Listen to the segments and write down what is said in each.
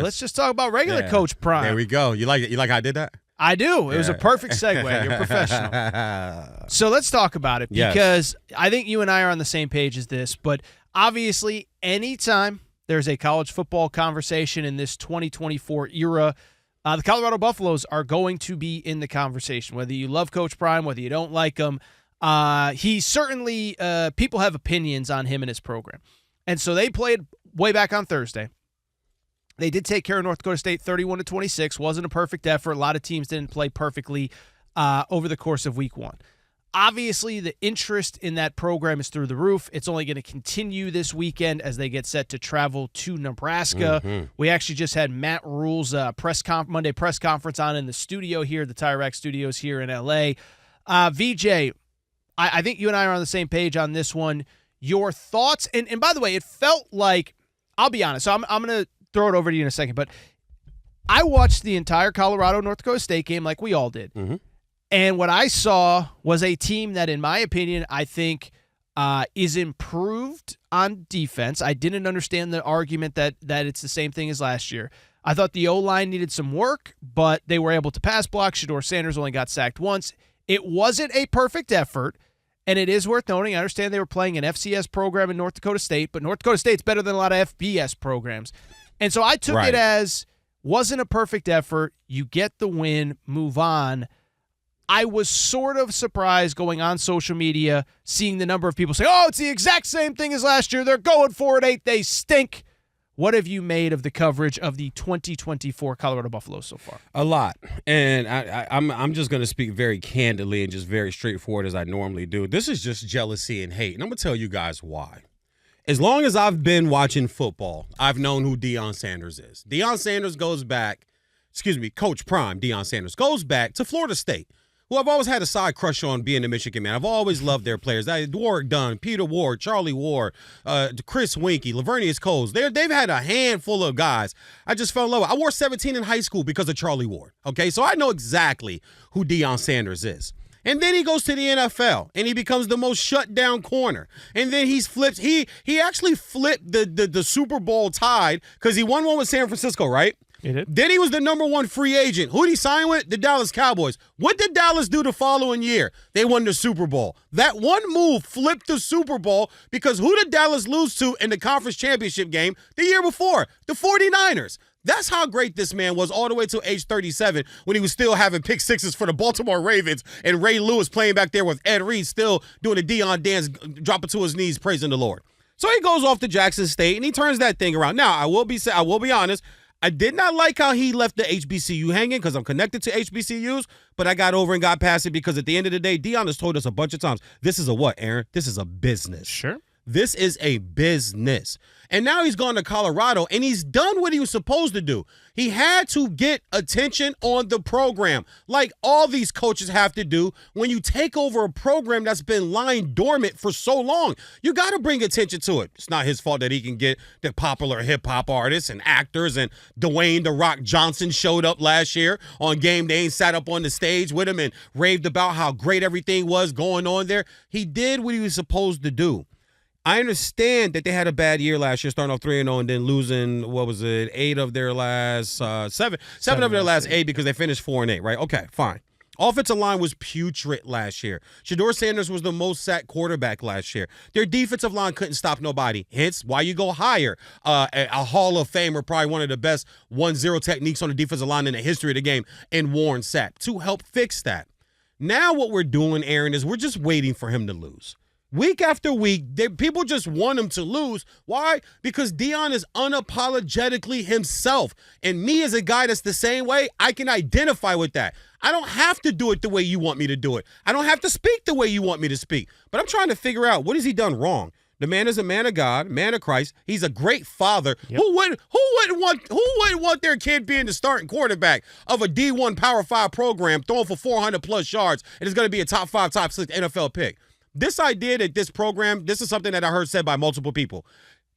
let's just talk about regular Coach Prime. There we go. You like it? You like how I did that? I do. It was a perfect segue. You're professional. So let's talk about it because I think you and I are on the same page as this, but obviously anytime there's a college football conversation in this 2024 era, the Colorado Buffaloes are going to be in the conversation, whether you love Coach Prime, whether you don't like him. He certainly, people have opinions on him and his program. And so they played way back on Thursday. They did take care of North Dakota State 31-26. Wasn't a perfect effort. A lot of teams didn't play perfectly over the course of week one. Obviously, the interest in that program is through the roof. It's only going to continue this weekend as they get set to travel to Nebraska. Mm-hmm. We actually just had Matt Rule's Monday press conference on in the studio here, the Tire Rack Studios here in L.A. Veejay, I think you and I are on the same page on this one. Your thoughts, and by the way, it felt like, I'll be honest, so I'm going to throw it over to you in a second, but I watched the entire Colorado-North Dakota State game like we all did. Mm-hmm. And what I saw was a team that, in my opinion, I think is improved on defense. I didn't understand the argument that it's the same thing as last year. I thought the O-line needed some work, but they were able to pass block. Deion Sanders only got sacked once. It wasn't a perfect effort, and it is worth noting. I understand they were playing an FCS program in North Dakota State, but North Dakota State's better than a lot of FBS programs. And so I took it as wasn't a perfect effort. You get the win, move on. I was sort of surprised going on social media, seeing the number of people say, oh, it's the exact same thing as last year. They're going 4-8. They stink. What have you made of the coverage of the 2024 Colorado Buffaloes so far? A lot. And I'm just going to speak very candidly and just very straightforward as I normally do. This is just jealousy and hate. And I'm going to tell you guys why. As long as I've been watching football, I've known who Deion Sanders is. Deion Sanders goes back, Coach Prime, Deion Sanders, goes back to Florida State, who I've always had a side crush on being a Michigan man. I've always loved their players. Warwick Dunn, Peter Ward, Charlie Ward, Chris Winkie, Lavernius Coles. They've had a handful of guys I just fell in love with. I wore 17 in high school because of Charlie Ward, okay? So I know exactly who Deion Sanders is. And then he goes to the NFL, and he becomes the most shut-down corner. And then he actually flipped the Super Bowl tide because he won one with San Francisco, right? He did. Then he was the number one free agent. Who did he sign with? The Dallas Cowboys. What did Dallas do the following year? They won the Super Bowl. That one move flipped the Super Bowl because who did Dallas lose to in the conference championship game the year before? The 49ers. That's how great this man was all the way to age 37 when he was still having pick sixes for the Baltimore Ravens and Ray Lewis playing back there with Ed Reed still doing the Deion dance, dropping to his knees, praising the Lord. So he goes off to Jackson State and he turns that thing around. Now, I will be honest. I did not like how he left the HBCU hanging because I'm connected to HBCUs, but I got over and got past it because at the end of the day, Deion has told us a bunch of times, this is a what, Aaron? This is a business. Sure. This is a business. And now he's gone to Colorado, and he's done what he was supposed to do. He had to get attention on the program, like all these coaches have to do when you take over a program that's been lying dormant for so long. You got to bring attention to it. It's not his fault that he can get the popular hip-hop artists and actors, and Dwayne "The Rock" Johnson showed up last year on game day and sat up on the stage with him and raved about how great everything was going on there. He did what he was supposed to do. I understand that they had a bad year last year, starting off 3-0 and then losing, 7 of their last 8 because they finished 4-8, right? Okay, fine. Offensive line was putrid last year. Deion Sanders was the most sacked quarterback last year. Their defensive line couldn't stop nobody. Hence, why you go hire a Hall of Famer, probably one of the best 1-0 techniques on the defensive line in the history of the game, and Warren Sapp to help fix that. Now what we're doing, Aaron, is we're just waiting for him to lose. Week after week, people just want him to lose. Why? Because Deion is unapologetically himself. And me as a guy that's the same way, I can identify with that. I don't have to do it the way you want me to do it. I don't have to speak the way you want me to speak. But I'm trying to figure out, what has he done wrong? The man is a man of God, man of Christ. He's a great father. Yep. Who wouldn't want their kid being the starting quarterback of a D1 Power 5 program, throwing for 400-plus yards, and is going to be a top 5, top 6 NFL pick? This idea that this program, this is something that I heard said by multiple people.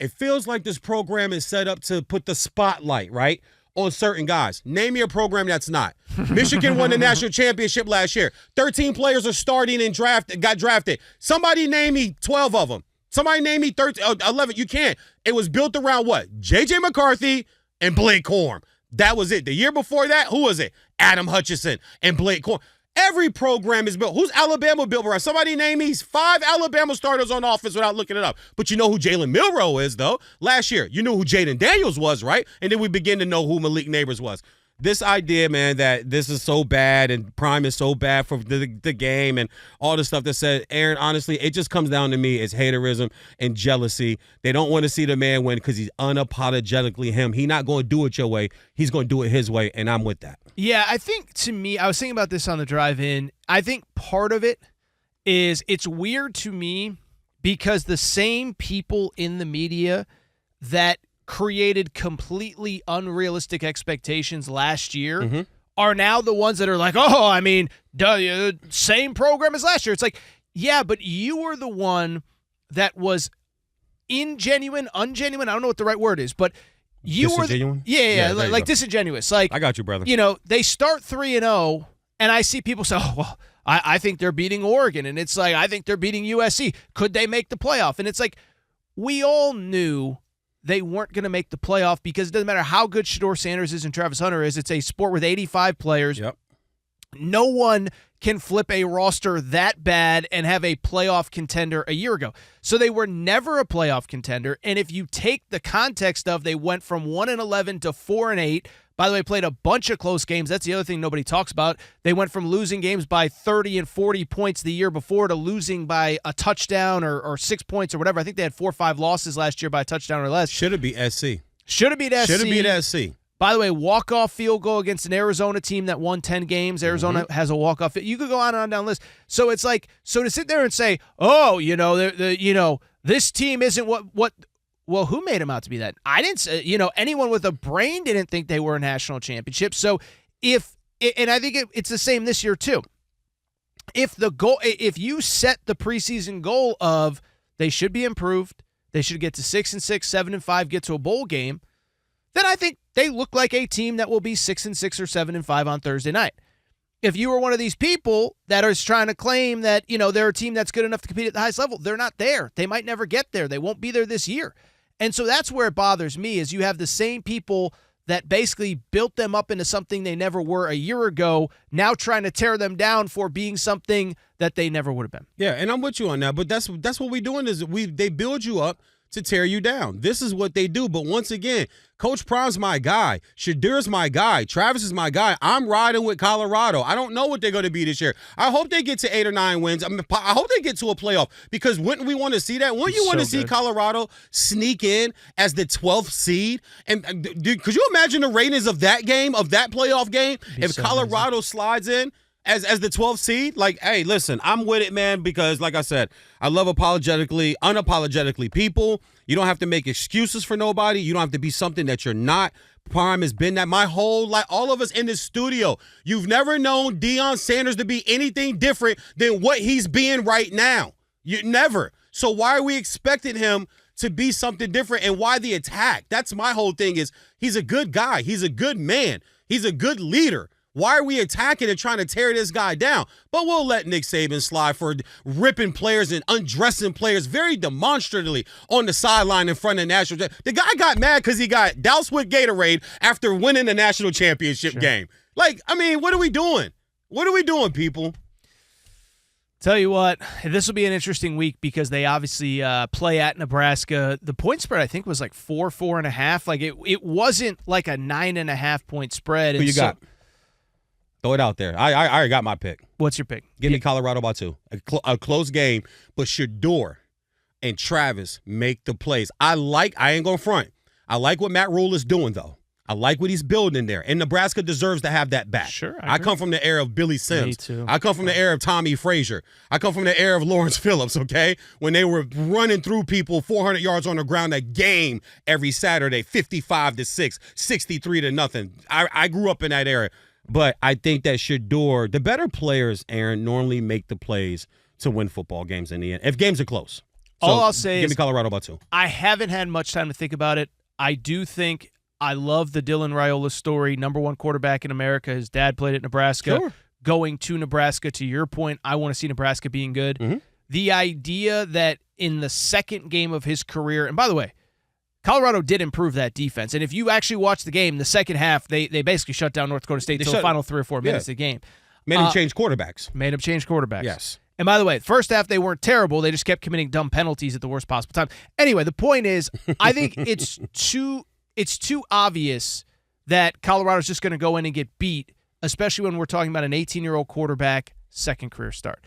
It feels like this program is set up to put the spotlight, right, on certain guys. Name me a program that's not. Michigan won the national championship last year. 13 players are starting and got drafted. Somebody name me 12 of them. Somebody name me 11. You can't. It was built around what? J.J. McCarthy, and Blake Corum. That was it. The year before that, who was it? Adam Hutchinson and Blake Corum. Every program is built. Who's Alabama built around? Somebody name me 5 Alabama starters on offense without looking it up. But you know who Jalen Milroe is, though. Last year, you knew who Jaden Daniels was, right? And then we begin to know who Malik Neighbors was. This idea, man, that this is so bad and Prime is so bad for the game and all the stuff that said, Aaron, honestly, it just comes down to me. It's haterism and jealousy. They don't want to see the man win because he's unapologetically him. He's not going to do it your way. He's going to do it his way, and I'm with that. Yeah, I think to me, I was thinking about this on the drive in. I think part of it is it's weird to me because the same people in the media that created completely unrealistic expectations last year are now the ones that are like, oh, I mean, same program as last year. It's like, yeah, but you were the one that was ungenuine. I don't know what the right word is, but you were like disingenuous. Like, I got you, brother. You know, they start 3-0, and I see people say, oh, well, I think they're beating Oregon, and it's like, I think they're beating USC. Could they make the playoff? And it's like, we all knew they weren't going to make the playoff because it doesn't matter how good Shedeur Sanders is and Travis Hunter is. It's a sport with 85 players. Yep. No one can flip a roster that bad and have a playoff contender a year ago. So they were never a playoff contender. And if you take the context of they went from 1-11 to 4-8, by the way, played a bunch of close games. That's the other thing nobody talks about. They went from losing games by 30 and 40 points the year before to losing by a touchdown or 6 points or whatever. I think they had 4 or 5 losses last year by a touchdown or less. Should have beat SC. Should have beat SC. Should have beat SC. By the way, walk-off field goal against an Arizona team that won 10 games. Arizona has a walk-off. You could go on and on down the list. So it's like, so to sit there and say, oh, this team isn't what. Well, who made them out to be that? I didn't say, anyone with a brain didn't think they were a national championship. So and I think it's the same this year too. If you set the preseason goal of they should be improved, they should get to 6-6, 7-5, get to a bowl game, then I think they look like a team that will be 6-6 or 7-5 on Thursday night. If you were one of these people that is trying to claim that, they're a team that's good enough to compete at the highest level, they're not there. They might never get there. They won't be there this year. And so that's where it bothers me is you have the same people that basically built them up into something they never were a year ago, now trying to tear them down for being something that they never would have been. Yeah, and I'm with you on that, but that's what we're doing is they build you up to tear you down. This is what they do. But once again, Coach Prime's my guy. Shadir's my guy. Travis is my guy. I'm riding with Colorado. I don't know what they're going to be this year. I hope they get to 8 or 9 wins. I hope they get to a playoff because wouldn't we want to see that? Wouldn't you want to see Colorado sneak in as the 12th seed? And could you imagine the ratings of that game, of that playoff game, if Colorado slides in? As the 12th seed, like, hey, listen, I'm with it, man, because, like I said, I love unapologetically people. You don't have to make excuses for nobody. You don't have to be something that you're not. Prime has been that my whole life. All of us in this studio, you've never known Deion Sanders to be anything different than what he's being right now. You never. So why are we expecting him to be something different, and why the attack? That's my whole thing is he's a good guy. He's a good man. He's a good leader. Why are we attacking and trying to tear this guy down? But we'll let Nick Saban slide for ripping players and undressing players very demonstratively on the sideline in front of the national. The guy got mad because he got doused with Gatorade after winning the national championship game. Like, I mean, what are we doing? What are we doing, people? Tell you what, this will be an interesting week because they obviously play at Nebraska. The point spread, I think, was like 4.5. Like, it wasn't like a 9.5 point spread. Who you got? Throw it out there. I already got my pick. What's your pick? Give me Colorado by 2. A close game, but Shedeur and Travis make the plays. I ain't going to front. I like what Matt Rule is doing, though. I like what he's building there. And Nebraska deserves to have that back. Sure. I come from the era of Billy Sims. Me too. I come from the era of Tommy Frazier. I come from the era of Lawrence Phillips, okay? When they were running through people 400 yards on the ground a game every Saturday, 55-6, 63-0. I grew up in that era. But I think that Shedeur, the better players, Aaron, normally make the plays to win football games in the end, if games are close. So all I'll say give is me Colorado by 2. I haven't had much time to think about it. I do think I love the Dylan Raiola story, number 1 quarterback in America. His dad played at Nebraska. Sure. Going to Nebraska, to your point, I want to see Nebraska being good. Mm-hmm. The idea that in the second game of his career, and by the way, Colorado did improve that defense. And if you actually watch the game, the second half, they basically shut down North Dakota State until the final 3 or 4 minutes of the game. Made them change quarterbacks. Yes. And by the way, first half, they weren't terrible. They just kept committing dumb penalties at the worst possible time. Anyway, the point is, I think it's too obvious that Colorado's just going to go in and get beat, especially when we're talking about an 18-year-old quarterback, second career start.